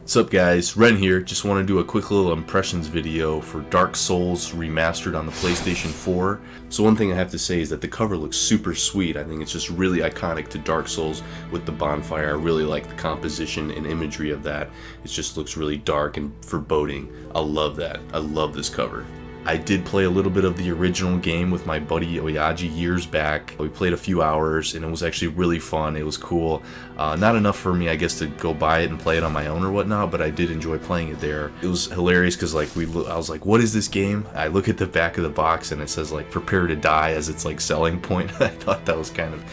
What's up guys, Ren here. Just want to do a quick little impressions video for Dark Souls Remastered on the PlayStation 4. So one thing I have to say is that the cover looks super sweet. I think it's just really iconic to Dark Souls with the bonfire. I really like the composition and imagery of that. It just looks really dark and foreboding. I love that. I love this cover. I did play a little bit of the original game with my buddy Oyaji years back. We played a few hours and it was actually really fun. It was cool. Not enough for me, I guess, to go buy it and play it on my own or whatnot, but I did enjoy playing it there. It was hilarious because I was like, what is this game? I look at the back of the box and it says like prepare to die as its like selling point. I thought that was kind of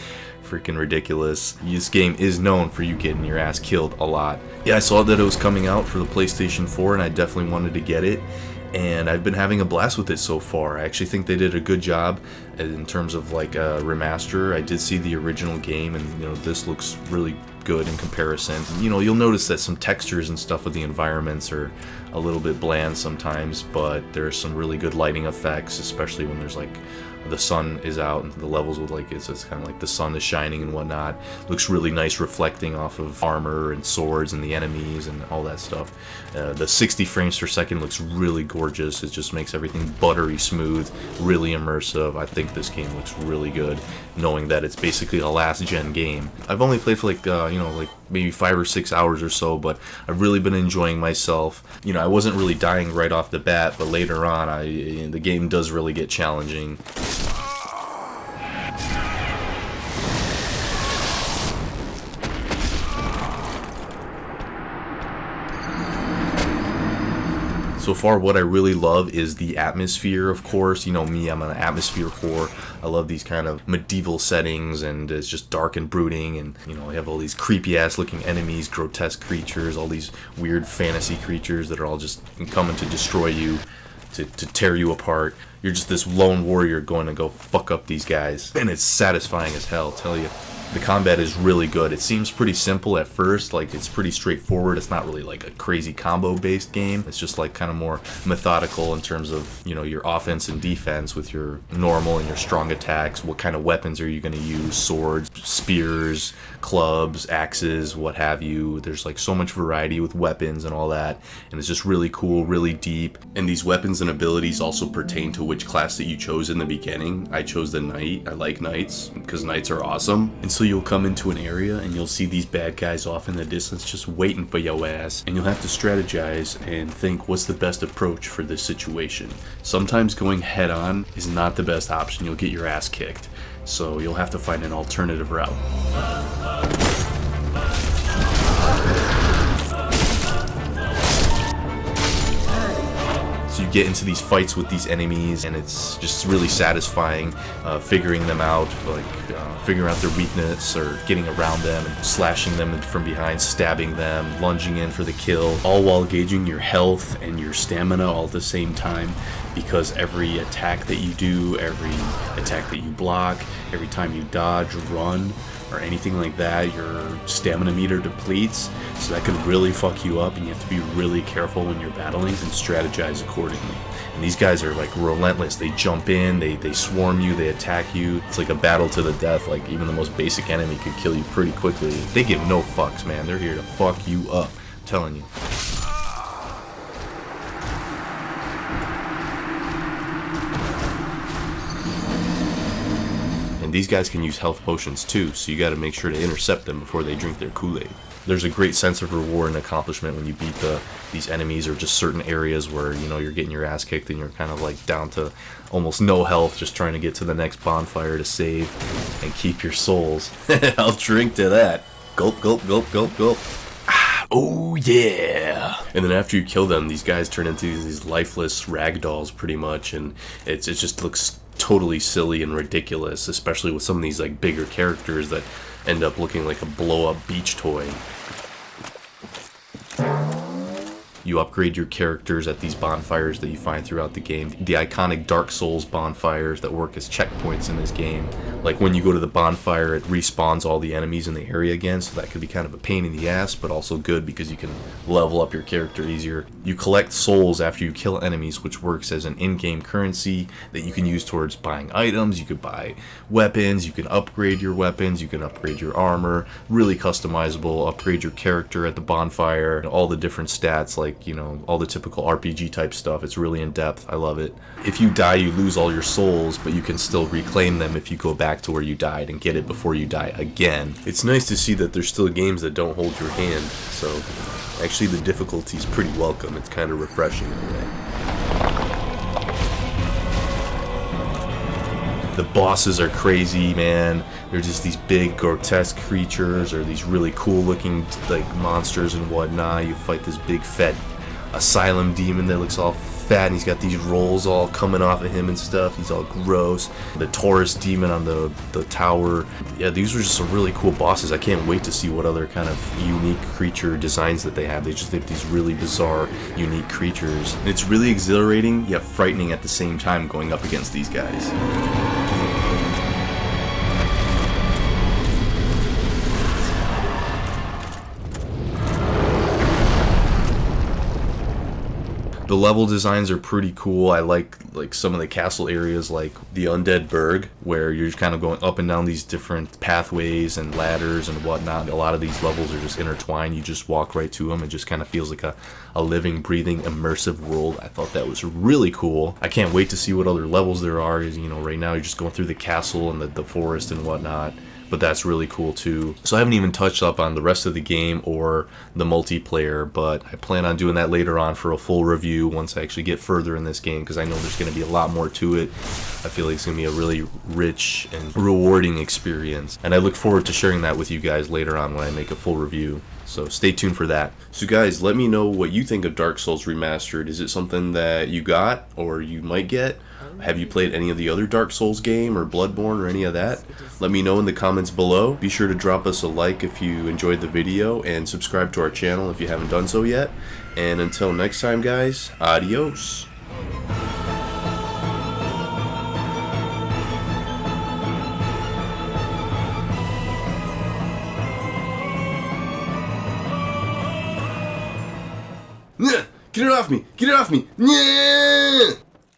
freaking ridiculous. This game is known for you getting your ass killed a lot. Yeah, I saw that it was coming out for the PlayStation 4 and I definitely wanted to get it. And I've been having a blast with it so far. I actually think they did a good job in terms of like a remaster. I did see the original game and this looks really good in comparison. You'll notice that some textures and stuff of the environments are a little bit bland sometimes, but there's some really good lighting effects, especially when there's like the sun is out and the levels with like it's kind of like the sun is shining and whatnot. Looks really nice reflecting off of armor and swords and the enemies and all that stuff. The 60 frames per second looks really gorgeous. It just makes everything buttery smooth, really immersive. I think this game looks really good, knowing that it's basically a last gen game. I've only played for like like maybe 5 or 6 hours or so, but I've really been enjoying myself. I wasn't really dying right off the bat, but later on the game does really get challenging. So far, what I really love is the atmosphere, of course. You know me, I'm an atmosphere whore. I love these kind of medieval settings, and it's just dark and brooding, and I have all these creepy-ass looking enemies, grotesque creatures, all these weird fantasy creatures that are all just coming to destroy you, to tear you apart. You're just this lone warrior going to go fuck up these guys, and it's satisfying as hell, tell you. The combat is really good. It seems pretty simple at first, like it's pretty straightforward. It's not really like a crazy combo based game. It's just like kind of more methodical in terms of, your offense and defense with your normal and your strong attacks. What kind of weapons are you going to use? Swords, spears, clubs, axes, what have you. There's like so much variety with weapons and all that, and it's just really cool, really deep. And these weapons and abilities also pertain to which class that you chose in the beginning. I chose the knight. I like knights because knights are awesome. And so you'll come into an area and you'll see these bad guys off in the distance just waiting for your ass, and you'll have to strategize and think what's the best approach for this situation. Sometimes going head on is not the best option. You'll get your ass kicked, so you'll have to find an alternative route. So you get into these fights with these enemies, and it's just really satisfying figuring them out, like figuring out their weakness or getting around them and slashing them from behind, stabbing them, lunging in for the kill, all while gauging your health and your stamina all at the same time, because every attack that you do, every attack that you block, every time you dodge, run, or anything like that, your stamina meter depletes, so that could really fuck you up, and you have to be really careful when you're battling and strategize accordingly. And these guys are like relentless. They jump in, they swarm you, they attack you. It's like a battle to the death. Like even the most basic enemy could kill you pretty quickly. They give no fucks, man. They're here to fuck you up, I'm telling you. These guys can use health potions too, so you gotta make sure to intercept them before they drink their Kool-Aid. There's a great sense of reward and accomplishment when you beat these enemies, or just certain areas where you're getting your ass kicked and you're kind of like down to almost no health, just trying to get to the next bonfire to save and keep your souls. I'll drink to that. Gulp, gulp, gulp, gulp, gulp. Oh yeah! And then after you kill them, these guys turn into these lifeless ragdolls pretty much, and it just looks totally silly and ridiculous, especially with some of these like bigger characters that end up looking like a blow-up beach toy. You You upgrade your characters at these bonfires that you find throughout the game. The iconic Dark Souls bonfires that work as checkpoints in this game. Like when you go to the bonfire, it respawns all the enemies in the area again, so that could be kind of a pain in the ass, but also good because you can level up your character easier. You collect souls after you kill enemies, which works as an in-game currency that you can use towards buying items. You could buy weapons, you can upgrade your weapons, you can upgrade your armor, really customizable, upgrade your character at the bonfire, all the different stats, like, you know, all the typical RPG type stuff. It's really in depth. I love it. If you die, you lose all your souls, but you can still reclaim them if you go back to where you died and get it before you die again. It's nice to see that there's still games that don't hold your hand, so actually the difficulty is pretty welcome. It's kind of refreshing in a way. The bosses are crazy, man. They're just these big grotesque creatures, or these really cool looking like monsters and whatnot. You fight this big fat asylum demon that looks all fat, and he's got these rolls all coming off of him and stuff. He's all gross. The Taurus demon on the tower. Yeah, these were just some really cool bosses. I can't wait to see what other kind of unique creature designs that they have. They just have these really bizarre, unique creatures. And it's really exhilarating yet frightening at the same time going up against these guys. The level designs are pretty cool. I like some of the castle areas, like the Undead Burg, where you're just kind of going up and down these different pathways and ladders and whatnot. A lot of these levels are just intertwined. You just walk right to them. It just kind of feels like a living, breathing, immersive world. I thought that was really cool. I can't wait to see what other levels there are. You know, right now you're just going through the castle and the forest and whatnot. But that's really cool too. So I haven't even touched up on the rest of the game or the multiplayer, but I plan on doing that later on for a full review once I actually get further in this game, because I know there's going to be a lot more to it. I feel like it's going to be a really rich and rewarding experience, and I look forward to sharing that with you guys later on when I make a full review. So stay tuned for that. So guys, let me know what you think of Dark Souls Remastered. Is it something that you got or you might get? Have you played any of the other Dark Souls game or Bloodborne or any of that? Let me know in the comments below. Be sure to drop us a like if you enjoyed the video, and subscribe to our channel if you haven't done so yet. And until next time guys, adios. Get it off me! Get it off me! Yeah!